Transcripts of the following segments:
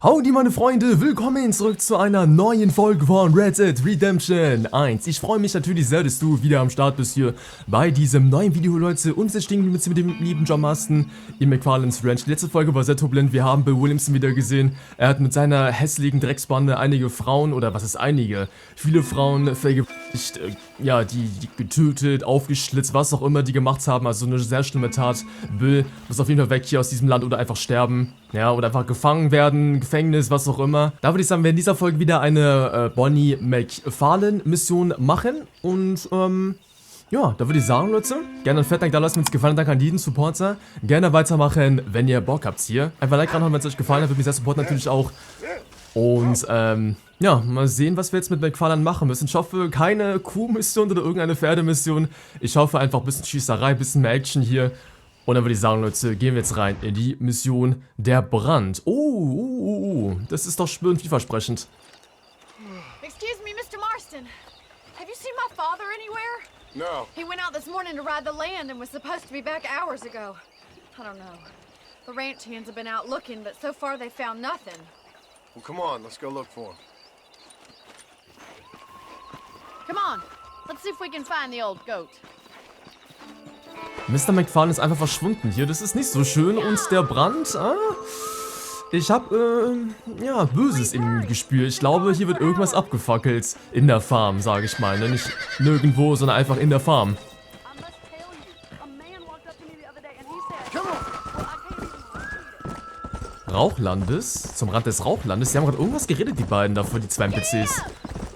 Howdy meine Freunde, willkommen zurück zu einer neuen Folge von Red Dead Redemption 1. Ich freue mich natürlich sehr, dass du wieder am Start bist hier bei diesem neuen Video, Leute. Und jetzt stehen wir mit dem lieben John Marston in McFarlane's Ranch. Die letzte Folge war sehr turbulent, wir haben Bill Williamson wieder gesehen. Er hat mit seiner hässlichen Drecksbande einige Frauen, oder was ist einige? Viele Frauen vergewaltigt, ja, die getötet, aufgeschlitzt, was auch immer die gemacht haben. Also eine sehr schlimme Tat. Bill muss auf jeden Fall weg hier aus diesem Land oder einfach sterben. Ja, oder einfach gefangen werden, Gefängnis, was auch immer. Da würde ich sagen, wir in dieser Folge wieder eine Bonnie McFarlane Mission machen. Und, ja, da würde ich sagen, Leute, gerne ein Fett-Like da lassen, wenn es gefallen hat. Danke an jeden Supporter. Gerne weitermachen, wenn ihr Bock habt hier. Einfach Like ranhauen, wenn es euch gefallen hat, würde mich sehr supporten natürlich auch. Und, ja, mal sehen, was wir jetzt mit McFarlane machen müssen. Ich hoffe, keine Kuhmission oder irgendeine Pferdemission. Ich hoffe einfach ein bisschen Schießerei, ein bisschen mehr Action hier. Und dann würde ich sagen, Leute, gehen wir jetzt rein in die Mission der Brand. Das ist doch schön vielversprechend. Excuse me, Mr. Marston. Have you seen my father anywhere? No. He went out this morning to ride the land and was supposed to be back hours ago. I don't know. The ranch hands have been out looking, but so far they found nothing. Well, come on, let's go look for him. Come on, let's see if we can find the old goat. Mr. McFarlane ist einfach verschwunden hier. Das ist nicht so schön. Und der Brand, ich habe, ja, Böses im Gespür. Ich glaube, hier wird irgendwas abgefackelt. In der Farm, sage ich mal. Ne? Nicht nirgendwo, sondern einfach in der Farm. Rauchlandes? Zum Rand des Rauchlandes? Sie haben gerade irgendwas geredet, die beiden da vor die zwei NPCs.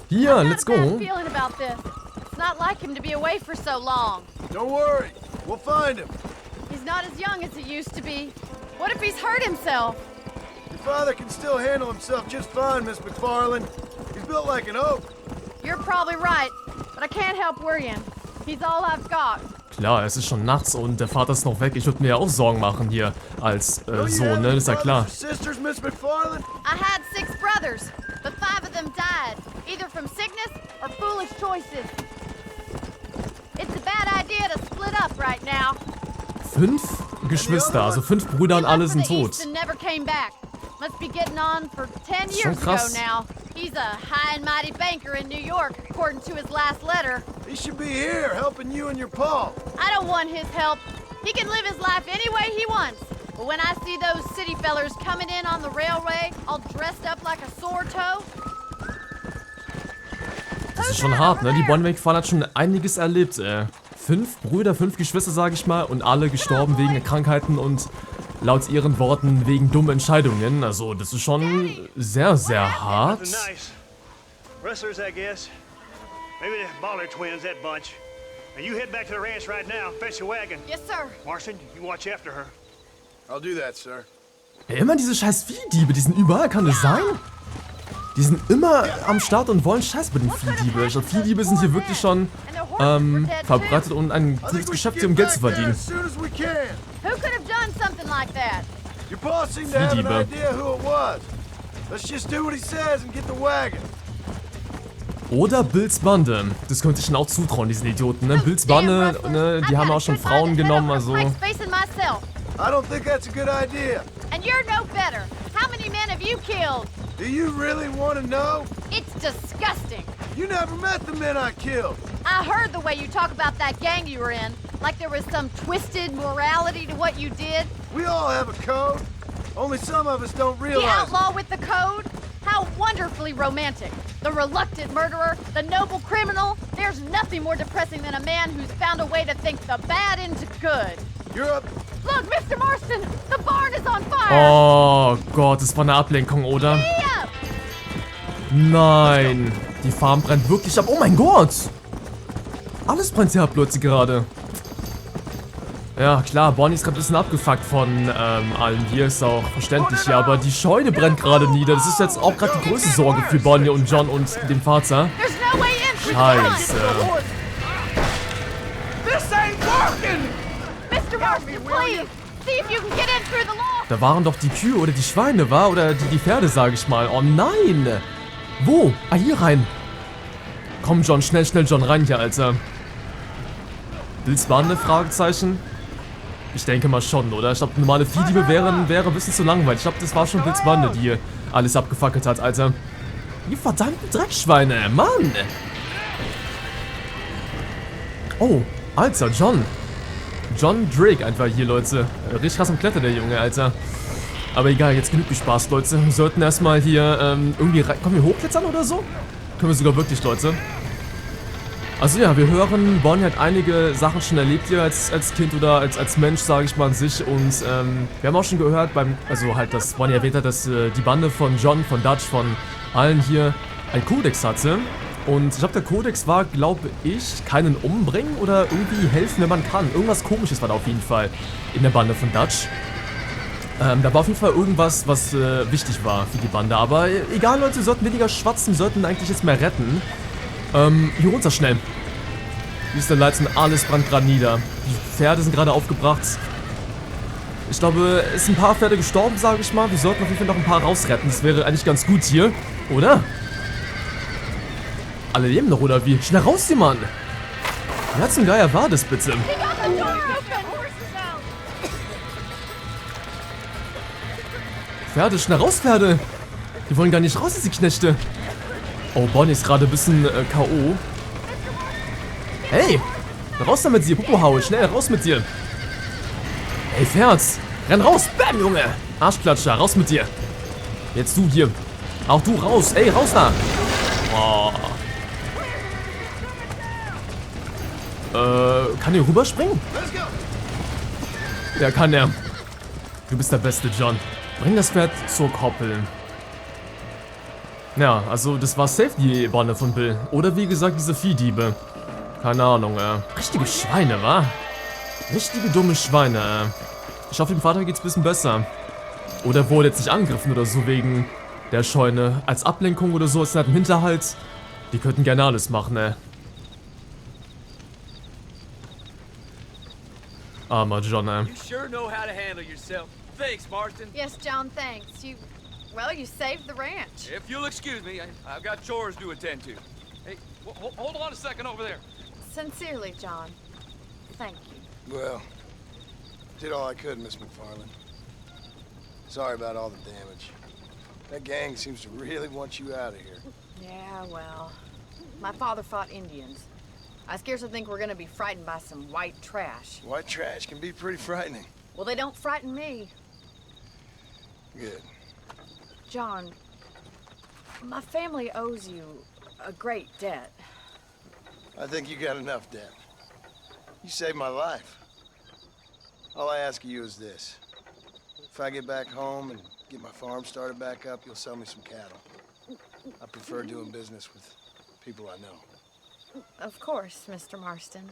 Hier, let's go. Not like him to be away for so long. Don't worry, we'll find him. He's not as young as he used to be. What if he's hurt himself? Your father can still handle himself just fine, Miss McFarlane. He's built like an oak. You're probably right, but I can't help worrying. He's all I've got. Klar, es ist schon nachts und der Vater ist noch weg. Ich würde mir ja auch Sorgen machen hier als Sohn, ne? Das ist ja klar. Sisters, Miss McFarlane? I had 6 brothers, but 5 of them died, either from sickness or foolish choices. It's a bad idea to split up right now. 5 Geschwister, also 5 Brüder und alle sind tot. Must be getting on for 10 years ago now. He's a high and mighty banker in New York, according to his last letter. He should be here, helping you and your pa. I don't want his help. He can live his life any way he wants. But when I see those city fellers coming in on the railway, all dressed up like a sore toe. Das ist schon hart, ne? Die Bonnie McFarlane hat schon einiges erlebt, 5 Brüder, 5 Geschwister, sage ich mal, und alle gestorben wegen Krankheiten und laut ihren Worten wegen dummen Entscheidungen. Also, das ist schon sehr, sehr hart. Rustlers, I guess. Maybe the Baller twins, that bunch. Now you head back to the ranch right now. Fetch the wagon. Yes, sir. Marston, you watch after her. I'll do that, sir. Ja, immer diese scheiß Viehdiebe, die sind überall, kann das sein? Die sind immer am Start und wollen Scheiß mit den Viehdiebe. Ich glaube, Viehdiebe sind hier wirklich schon verbreitet und ein gutes Geschäft hier, um Geld zu verdienen. Who could have done something like that? Your boss seemed to have an idea who it was. Let's just do what he says and get the wagon. Oder Bills Bande. Das könnte ich ihnen auch zutrauen, diesen Idioten, ne? Bills Bande, ne? Die haben auch schon Frauen genommen, also. I don't think that's a good idea. And you're no better. How many men have you killed? Do you really want to know? It's disgusting. You never met the men I killed. I heard the way you talk about that gang you were in, like there was some twisted morality to what you did. We all have a code. Only some of us don't realize The outlaw with the code? How wonderfully romantic. The reluctant murderer, the noble criminal. There's nothing more depressing than a man who's found a way to think the bad into good. You're up. Look, Mr. Marston, the barn is on fire. Oh Gott, das war eine Ablenkung, oder? Nein, die Farm brennt wirklich ab. Oh mein Gott! Alles brennt hier ab, Leute, gerade. Ja, klar, Bonnie ist gerade ein bisschen abgefuckt von allen hier, ist auch verständlich, ja, aber die Scheune brennt gerade nieder. Das ist jetzt auch gerade die größte Sorge für Bonnie und John und dem Vater. Scheiße. Da waren doch die Kühe oder die Schweine, war? Oder die Pferde, sage ich mal. Oh nein! Wo? Ah, hier rein. Komm, John, schnell, schnell, John, rein hier, Alter. Bills Bande? Fragezeichen. Ich denke mal schon, oder? Ich glaube, normale Viehdiebe wäre ein bisschen zu langweilig. Ich glaube, das war schon Bills Bande, die alles abgefackelt hat, Alter. Die verdammten Dreckschweine, Mann! Oh, Alter, John Drake einfach hier, Leute. Richtig krass am Kletter, der Junge, Alter. Aber egal, jetzt genug Spaß, Leute. Wir sollten erstmal hier irgendwie rein... Können wir hochklettern oder so? Können wir sogar wirklich, Leute. Also ja, wir hören, Bonnie hat einige Sachen schon erlebt hier als Kind oder als Mensch, sage ich mal an sich. Und wir haben auch schon gehört, also halt, dass Bonnie erwähnt hat, dass die Bande von John, von Dutch, von allen hier einen Kodex hatte. Und ich glaube, der Kodex war, glaube ich, keinen umbringen oder irgendwie helfen, wenn man kann. Irgendwas Komisches war da auf jeden Fall in der Bande von Dutch. Da war auf jeden Fall irgendwas, was wichtig war für die Bande. Aber egal, Leute, wir sollten weniger schwatzen, wir sollten eigentlich jetzt mehr retten. Hier runter schnell. Wie ist der Leiten? Alles brennt gerade nieder. Die Pferde sind gerade aufgebracht. Ich glaube, es sind ein paar Pferde gestorben, sage ich mal. Wir sollten auf jeden Fall noch ein paar rausretten. Das wäre eigentlich ganz gut hier, oder? Alle leben noch, oder wie? Schnell raus, die Mann! Wer zum Geier war das bitte? Pferde, schnell raus, Pferde! Die wollen gar nicht raus, diese Knechte. Oh, Bonnie ist gerade ein bisschen K.O. Hey! Raus da mit dir, Popohaue, schnell raus mit dir! Hey, Pferd! Renn raus! Bam, Junge! Arschklatscher, raus mit dir! Jetzt du hier! Auch du raus! Ey, raus da! Oh. Kann er rüberspringen? Ja, kann er. Du bist der Beste, John. Bring das Pferd zur Koppel. Ja, also das war safe die Bande von Bill. Oder wie gesagt, diese Viehdiebe. Keine Ahnung, Richtige Schweine, wa? Richtige dumme Schweine, Ich hoffe, dem Vater geht's ein bisschen besser. Oder wurde jetzt nicht angegriffen oder so wegen der Scheune. Als Ablenkung oder so, ist halt im Hinterhalt. Die könnten gerne alles machen, Armer John, You sure know how to handle yourself. Thanks, Marston. Yes, John, thanks. Well, you saved the ranch. If you'll excuse me, I've got chores to attend to. Hey, hold on a second over there. Sincerely, John. Thank you. Well, did all I could, Miss McFarland. Sorry about all the damage. That gang seems to really want you out of here. Yeah, well, my father fought Indians. I scarcely think we're gonna be frightened by some white trash. White trash can be pretty frightening. Well, they don't frighten me. Good. John, my family owes you a great debt. I think you got enough debt. You saved my life. All I ask of you is this. If I get back home and get my farm started back up, you'll sell me some cattle. I prefer doing business with people I know. Of course, Mr. Marston.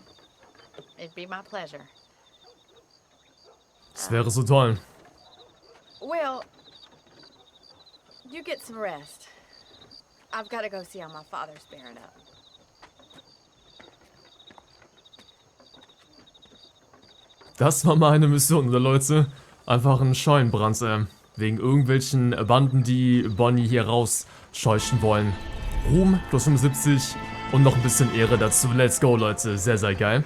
It'd be my pleasure. Das wäre so toll. Well, you get some rest. I've got to go see how my father's bearing up. Das war meine Mission, oder Leute? Einfach ein Scheunenbrand, wegen irgendwelchen Banden, die Bonnie hier rausscheuchen wollen. Ruhm plus 75 und noch ein bisschen Ehre dazu. Let's go, Leute. Sehr, sehr geil.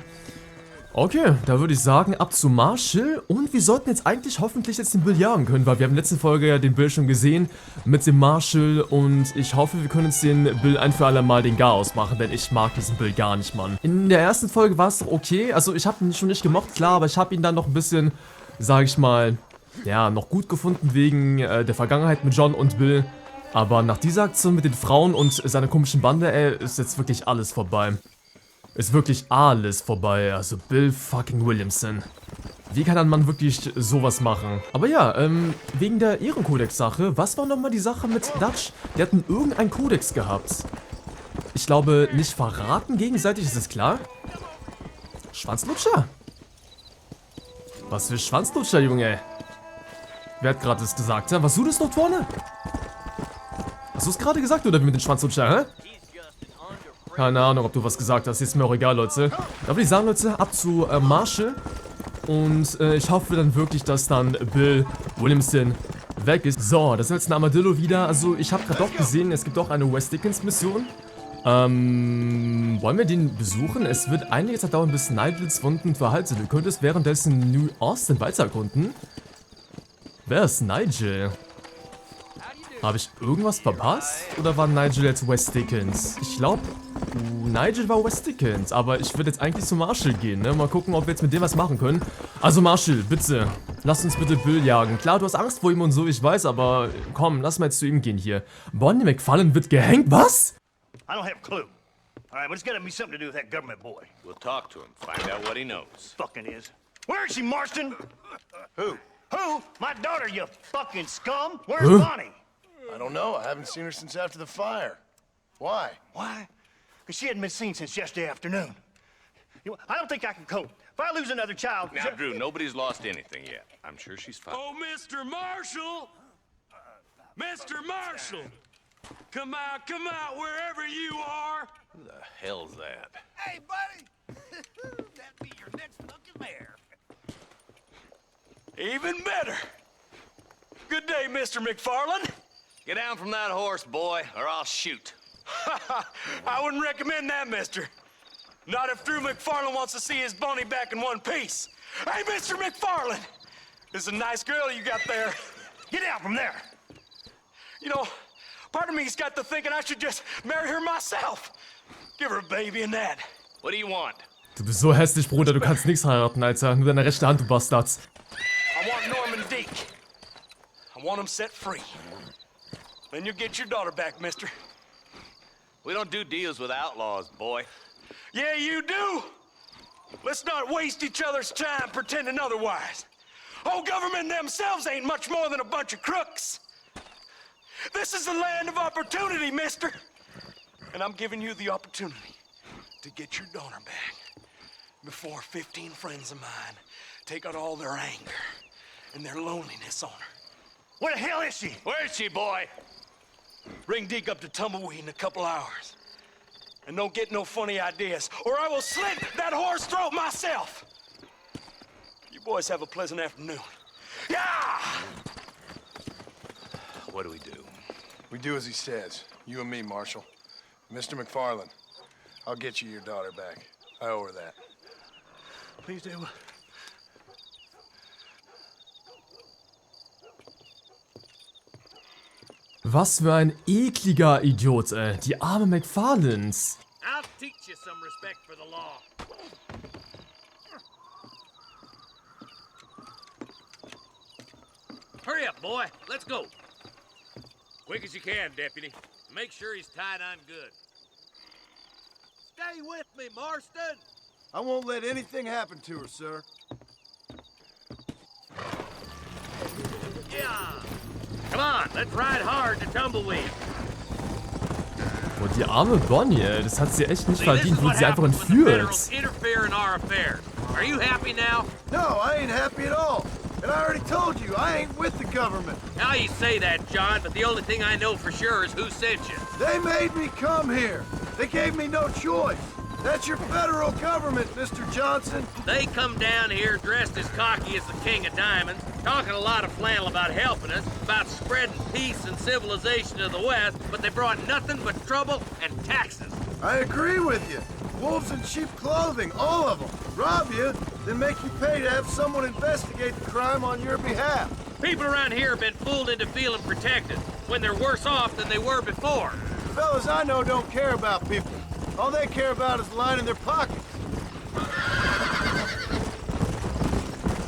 Okay, da würde ich sagen, ab zu Marshall. Und wir sollten jetzt eigentlich hoffentlich jetzt den Bill jagen können, weil wir haben in der letzten Folge ja den Bill schon gesehen mit dem Marshall. Und ich hoffe, wir können uns den Bill ein für alle Mal den Garaus machen, denn ich mag diesen Bill gar nicht, Mann. In der ersten Folge war es okay, also ich habe ihn schon nicht gemocht, klar, aber ich habe ihn dann noch ein bisschen, sage ich mal, ja, noch gut gefunden wegen der Vergangenheit mit John und Bill. Aber nach dieser Aktion mit den Frauen und seiner komischen Bande, ist jetzt wirklich alles vorbei. Ist wirklich alles vorbei, also Bill fucking Williamson. Wie kann ein Mann wirklich sowas machen? Aber ja, wegen der Ehrenkodex-Sache, was war nochmal die Sache mit Dutch? Die hatten irgendeinen Kodex gehabt. Ich glaube, nicht verraten gegenseitig, ist es klar? Schwanzlutscher? Was für Schwanzlutscher, Junge? Wer hat gerade das gesagt? Ja? Warst du das dort vorne? Hast du es gerade gesagt, oder wie mit dem Schwanzlutscher, hä? Keine Ahnung, ob du was gesagt hast. Ist mir auch egal, Leute. Da würde ich sagen, Leute, ab zu Marshall. Und ich hoffe dann wirklich, dass dann Bill Williamson weg ist. So, das ist jetzt ein Armadillo wieder. Also, ich habe gerade auch gesehen, es gibt auch eine West Dickens Mission. Wollen wir den besuchen? Es wird einige Zeit dauern, bis Nigels Wunden verheilt sind. Du könntest währenddessen New Austin weiter erkunden. Wer ist Nigel? Habe ich irgendwas verpasst? Oder war Nigel jetzt West Dickens? Ich glaube, Nigel war West Dickens. Aber ich würde jetzt eigentlich zu Marshall gehen, ne? Mal gucken, ob wir jetzt mit dem was machen können. Also Marshall, bitte. Lass uns bitte Bill jagen. Klar, du hast Angst vor ihm und so, ich weiß, aber komm, lass mal jetzt zu ihm gehen hier. Bonnie McFarlane wird gehängt? Was? I don't have a clue. All right, but it's gotta be something to do with that government boy. We'll talk to him, find out what he knows. Fucking is. Where is she, Marston? Who? Who? My daughter, you fucking scum. Where's Bonnie? I don't know. I haven't seen her since after the fire. Why? Why? Because she hadn't been seen since yesterday afternoon. You know, I don't think I can cope. If I lose another child... Now, Drew, nobody's lost anything yet. I'm sure she's fine. Oh, Mr. Marshall! Mr. Marshall! Come out, wherever you are! Who the hell's that? Hey, buddy! That'd be your next looking mare. Even better! Good day, Mr. McFarlane. Get down from that horse, boy, or I'll shoot. I wouldn't recommend that, mister. Not if Drew McFarlane wants to see his Bonnie back in one piece. Hey, Mr. McFarlane! This is a nice girl you got there. Get out from there! You know, part of me's got to thinking I should just marry her myself. Give her a baby and that. What do you want? Du bist so hässlich, Bruder, du kannst nichts heiraten, Alter. Nur deine rechte Hand, du Bastards. I want Norman Deke. I want him set free. Then you'll get your daughter back, mister. We don't do deals with outlaws, boy. Yeah, you do! Let's not waste each other's time pretending otherwise. Oh, government themselves ain't much more than a bunch of crooks. This is the land of opportunity, mister. And I'm giving you the opportunity to get your daughter back before 15 friends of mine take out all their anger and their loneliness on her. Where the hell is she? Where is she, boy? Bring Deke up to Tumbleweed in a couple hours. And don't get no funny ideas, or I will slit that horse throat myself. You boys have a pleasant afternoon. Yeah! What do we do? We do as he says. You and me, Marshal. Mr. McFarlane, I'll get you your daughter back. I owe her that. Please do. Was für ein ekliger Idiot, ey. Die arme McFarlanes. I'll teach you some respect for the law. Hurry up, boy. Let's go. Quick as you can, Deputy. Make sure he's tied on good. Stay with me, Marston. I won't let anything happen to her, sir. Yeah. Come on, let's ride hard to Tumbleweed. Und die arme Bonnie, ey, das hat sie echt nicht verdient, wurde sie einfach entführt. Interfere in our affairs. Are you happy now? No, I ain't happy at all. And I already told you, I ain't with the government. Now you say that, John, but the only thing I know for sure is who sent you. They made me come here. They gave me no choice. That's your federal government, Mr. Johnson. They come down here dressed as cocky as the King of Diamonds, talking a lot of flannel about helping us, about spreading peace and civilization to the West, but they brought nothing but trouble and taxes. I agree with you. Wolves in cheap clothing, all of them. Rob you, then make you pay to have someone investigate the crime on your behalf. People around here have been fooled into feeling protected, when they're worse off than they were before. The fellas I know don't care about people. All they care about is lining their pockets.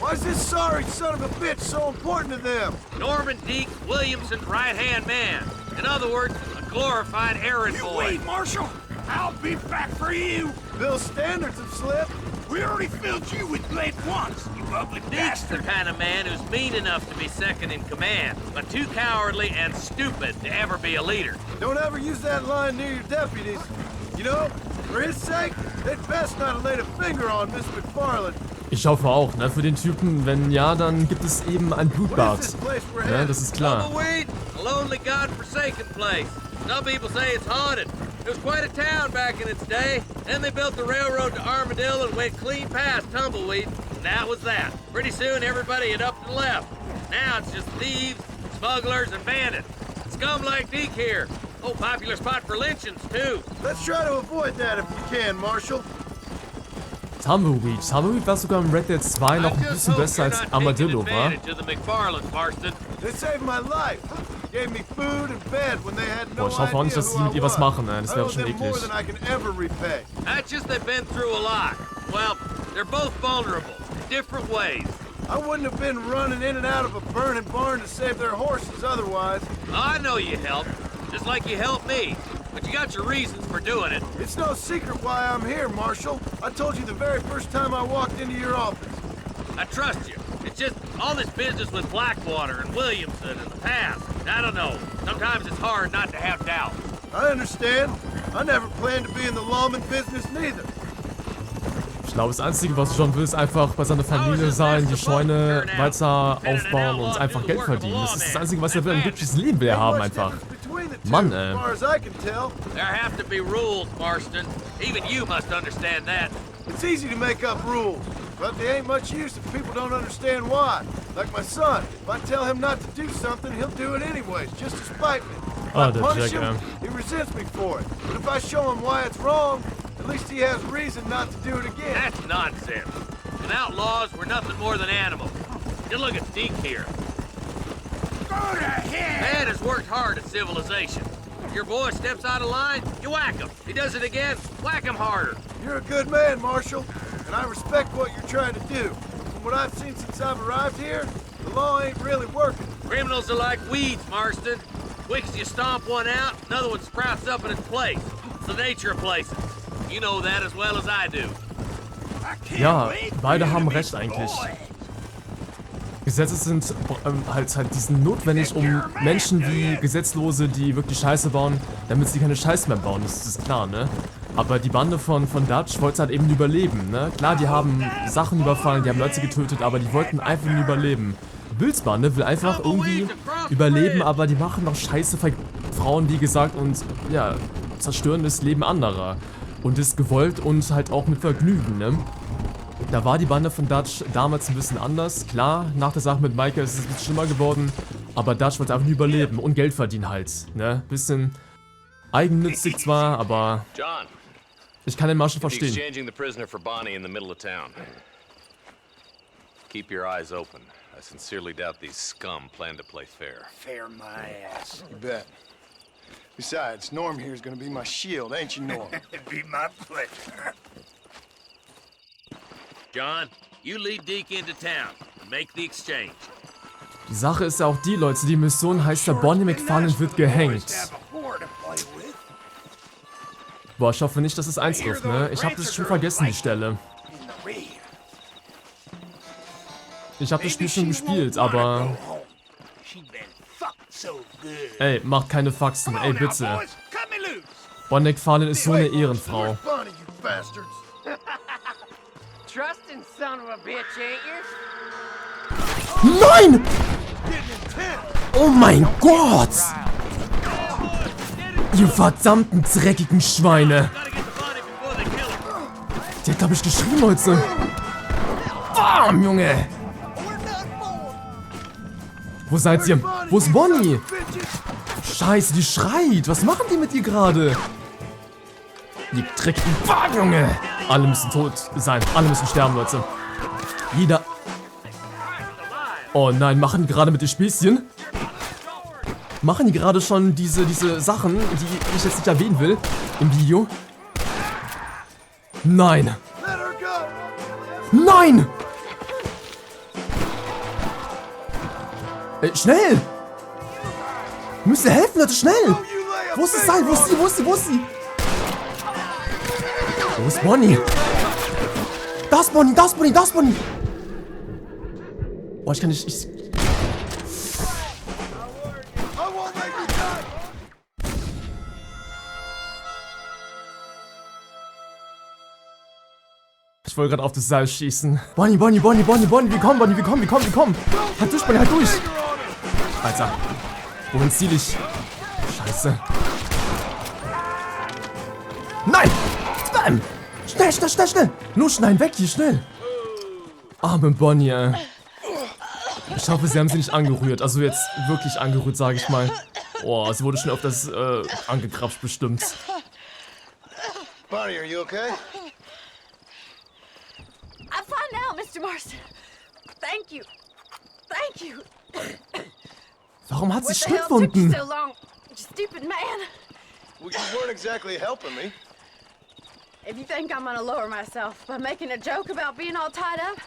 Why is this sorry son of a bitch so important to them? Norman Deke, Williamson's right-hand man. In other words, a glorified errand boy. Wait, Marshal! I'll be back for you! Bill's standards have slipped. We already filled you with lead once, you ugly Deke's the bastard! kind of man who's mean enough to be second in command, but too cowardly and stupid to ever be a leader. Don't ever use that line near your deputies. You know, for his sake, they'd best not have laid a finger on Miss McFarlane. Ich hoffe auch, ne, für den Typen. Wenn ja, dann gibt es eben ein Blutbad. What is this place we're Ja, headed? das ist klar. Tumbleweed, a lonely, god-forsaken place. Some people say it's haunted. It was quite a town back in its day. Then they built the railroad to Armadillo and went clean past Tumbleweed. And that was that. Pretty soon, everybody had up and left. Now it's just thieves, smugglers, and bandits. Scum like Deke here. Oh, popular spot for lynchings, too. Let's try to avoid that if we can, Marshal. Tumbleweed. Tumbleweed war sogar im Red Dead 2 noch ein bisschen besser als Armadillo, wa? To the McFarlanes, Marston. They saved my life. gave me food and bed when they had no Boah, ich hoffe auch nicht, idea dass who sie I mit ihr was was. machen, ne? Das I wäre owe schon them more eklig. than I can ever repay. That's just they've been through a lot. Well, they're both vulnerable in different ways. I wouldn't have been running in and out of a burning barn to save their horses otherwise. I know you helped, just like you helped me. But you got your reasons for doing it. It's no secret why I'm here, Marshal. I told you the very first time I walked into your office. I trust you. It's just all this business with Blackwater and Williamson and the past. I don't know. Sometimes it's hard not to have doubt. I understand. I never planned to be in the lawman business neither. Ich glaube, das Einzige, was John will, ist einfach bei seiner Familie sein, die Scheune weiter aufbauen und einfach Geld verdienen. Das ist das Einzige, was er will. Ein glückliches Leben will er haben einfach. Mann, ey. As far as I can tell. There have to be rules, Marston. Even you must understand that. It's easy to make up rules, but they ain't much use if people don't understand why. Like my son, if I tell him not to do something, he'll do it anyways, just to spite me. If I der punish Jack, him, he resents me for it. But if I show him why it's wrong, at least he has reason not to do it again. That's nonsense. And outlaws were nothing more than animals. Just look at Deke here. Man has worked hard at civilization. If your boy steps out of line, you whack him. He does it again, whack him harder. You're a good man, Marshal, and I respect what you're trying to do. From what I've seen since I've arrived here, the law ain't really working. Criminals are like weeds, Marston. Quick as you stomp one out, another one sprouts up in its place. It's the nature of places. You know that as well as I do. Ja, beide haben recht eigentlich. Gesetze sind die sind notwendig, um Menschen wie Gesetzlose, die wirklich Scheiße bauen, damit sie keine Scheiße mehr bauen, das ist klar, ne? Aber die Bande von Dutch wollte halt eben überleben, ne? Klar, die haben Sachen überfallen, die haben Leute getötet, aber die wollten einfach nur überleben. Bills Bande will einfach irgendwie überleben, aber die machen noch Scheiße, Frauen, wie gesagt, und ja, zerstören das Leben anderer. Und ist gewollt und halt auch mit Vergnügen, ne? Da war die Bande von Dutch damals ein bisschen anders. Klar, nach der Sache mit Michael ist es ein bisschen schlimmer geworden. Aber Dutch wollte einfach nur überleben und Geld verdienen halt. Ne? Bisschen eigennützig zwar, aber John, ich kann den Marshal verstehen. exchanging the prisoner for Bonnie in the middle of town. Keep your eyes open. I sincerely doubt these scum plan to play fair. Fair my ass. You bet. Besides, Norm here is gonna be my shield, ain't you, Norm? It'd be my pleasure. John, you lead Deke into town and make the exchange. Die Sache ist ja auch die, Leute, die Mission heißt ja, Bonnie McFarlane wird gehängt. Boah, ich hoffe nicht, dass es eintrifft, ne? Ich habe das schon vergessen, die Stelle. Ich habe das Spiel schon gespielt, aber... Ey, macht keine Faxen, ey, bitte. Bonnie McFarlane ist so eine Ehrenfrau. Bonnie, you bastards. Trusting son of a bitch, ain't you? Nein! Oh mein Gott! Ihr verdammten dreckigen Schweine! Die hat, glaube ich, geschrien, Leute. Bam, Junge! Wo seid ihr? Wo ist Bonnie? Scheiße, die schreit. Was machen die mit ihr gerade? Die dreckigen Bam, Junge! Alle müssen tot sein. Alle müssen sterben, Leute. Jeder... Oh nein, machen die gerade mit den Späßchen? Machen die gerade schon diese Sachen, die ich jetzt nicht erwähnen will, im Video? Nein. Nein! Schnell! Wir müssen helfen, Leute, schnell! Wo ist das Seil? Wo ist sie? Wo ist sie? Wo ist sie? Wo ist Bonnie? Das Bonnie, das Bonnie, das Bonnie! Boah, ich kann nicht... Ich wollte gerade auf das Seil schießen. Bonnie, Bonnie, Bonnie, Bonnie, Bonnie, wir kommen, Bonnie, wir kommen, wir kommen, wir kommen. Halt durch, Bonnie, halt durch. Alter, wohin ziel ich? Scheiße. Nein! Bam! Schnell, schnell, schnell, schnell! Nur schnell, weg hier, schnell! Arme Bonnie, ey. Ich hoffe, sie haben sie nicht angerührt. Also jetzt wirklich angerührt, sage ich mal. Oh, sie wurde schon auf das angekrapscht bestimmt. Bonnie, are you okay? I'm fine now, Mr. Marston. Thank you. Thank you. Warum hat sie What the hell took you Schnittwunden? so long? You stupid man. Well, you weren't exactly helping me. If you think I'm gonna lower myself by making a joke about being all tied up,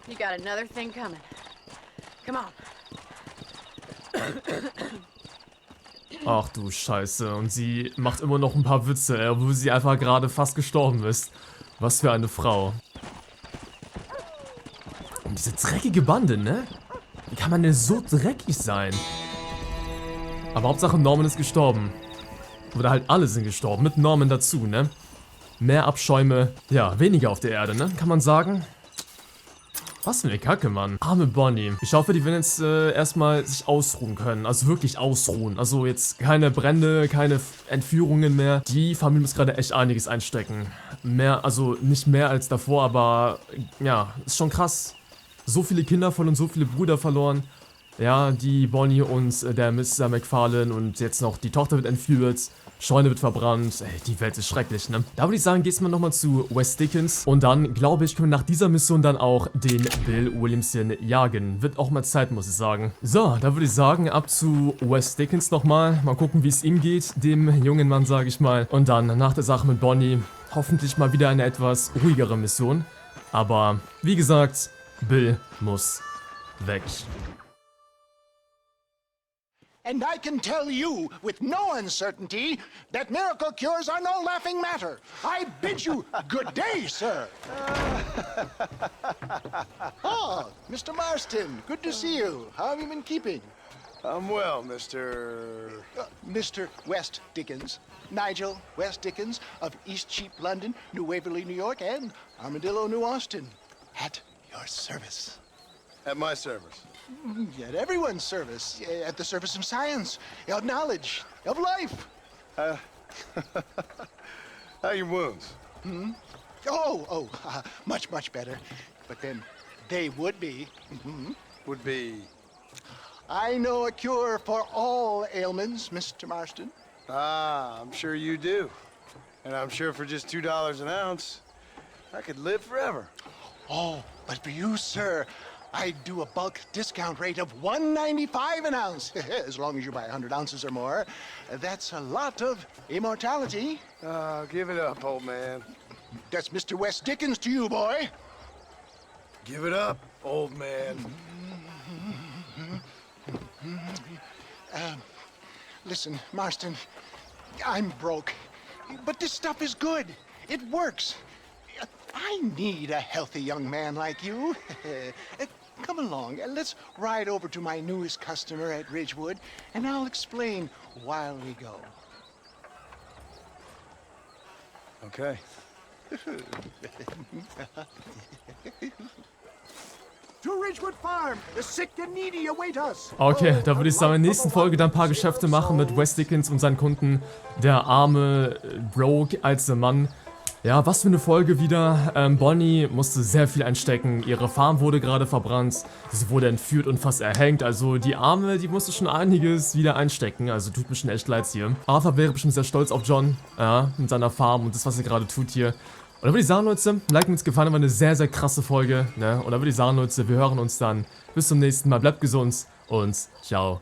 you got another thing coming. Come on. Ach du Scheiße. Und sie macht immer noch ein paar Witze, wo sie einfach gerade fast gestorben ist. Was für eine Frau. Und diese dreckige Bande, ne? Wie kann man denn so dreckig sein? Aber Hauptsache Norman ist gestorben. Oder halt alle sind gestorben, mit Norman dazu, ne? Mehr Abschäume, ja, weniger auf der Erde, ne? Kann man sagen. Was für eine Kacke, Mann. Arme Bonnie. Ich hoffe, die werden jetzt erstmal sich ausruhen können. Also wirklich ausruhen. Also jetzt keine Brände, keine Entführungen mehr. Die Familie muss gerade echt einiges einstecken. Mehr, also nicht mehr als davor, aber ja, ist schon krass. So viele Kinder verloren, so viele Brüder verloren. Ja, die Bonnie und der Mr. McFarlane und jetzt noch die Tochter wird entführt. Scheune wird verbrannt. Ey, die Welt ist schrecklich, ne? Da würde ich sagen, geht's mal nochmal zu West Dickens. Und dann, glaube ich, können wir nach dieser Mission dann auch den Bill Williamson jagen. Wird auch mal Zeit, muss ich sagen. So, da würde ich sagen, ab zu West Dickens nochmal. Mal gucken, wie es ihm geht, dem jungen Mann, sage ich mal. Und dann nach der Sache mit Bonnie hoffentlich mal wieder eine etwas ruhigere Mission. Aber, wie gesagt, Bill muss weg. And I can tell you with no uncertainty that miracle cures are no laughing matter. I bid you good day, sir. Oh, Mr. Marston, good to see you. How have you been keeping? I'm well, Mr. Mr. West Dickens. Nigel West Dickens of East Cheap, London, New Waverly, New York, and Armadillo, New Austin. At your service. At my service. At everyone's service. At the service of science, of knowledge, of life. How are your wounds? Much, much better. But then they would be. Would be... I know a cure for all ailments, Mr. Marston. Ah, I'm sure you do. And I'm sure for just $2 an ounce, I could live forever. Oh, but for you, sir, I do a bulk discount rate of $1.95 an ounce, as long as you buy 100 ounces or more. That's a lot of immortality. Give it up, old man. That's Mr. West Dickens to you, boy. Give it up, old man. Listen, Marston, I'm broke, but this stuff is good. It works. I need a healthy young man like you. Come along, and let's ride over to my newest customer at Ridgewood, and I'll explain while we go. Okay. To Ridgewood Farm, the sick and needy await us. Okay, da würde ich sagen, in der nächsten Folge dann ein paar Geschäfte machen mit West Dickens und seinen Kunden. Der arme, broke, alte Mann. Ja, was für eine Folge wieder. Bonnie musste sehr viel einstecken. Ihre Farm wurde gerade verbrannt. Sie wurde entführt und fast erhängt. Also die Arme, die musste schon einiges wieder einstecken. Also tut mir schon echt leid hier. Arthur wäre bestimmt sehr stolz auf John. Ja, mit seiner Farm und das, was er gerade tut hier. Und dann würde ich sagen, Leute, like, wenn es gefallen, war eine sehr, sehr krasse Folge. Ne? Und dann würde ich sagen, Leute, wir hören uns dann. Bis zum nächsten Mal. Bleibt gesund und ciao.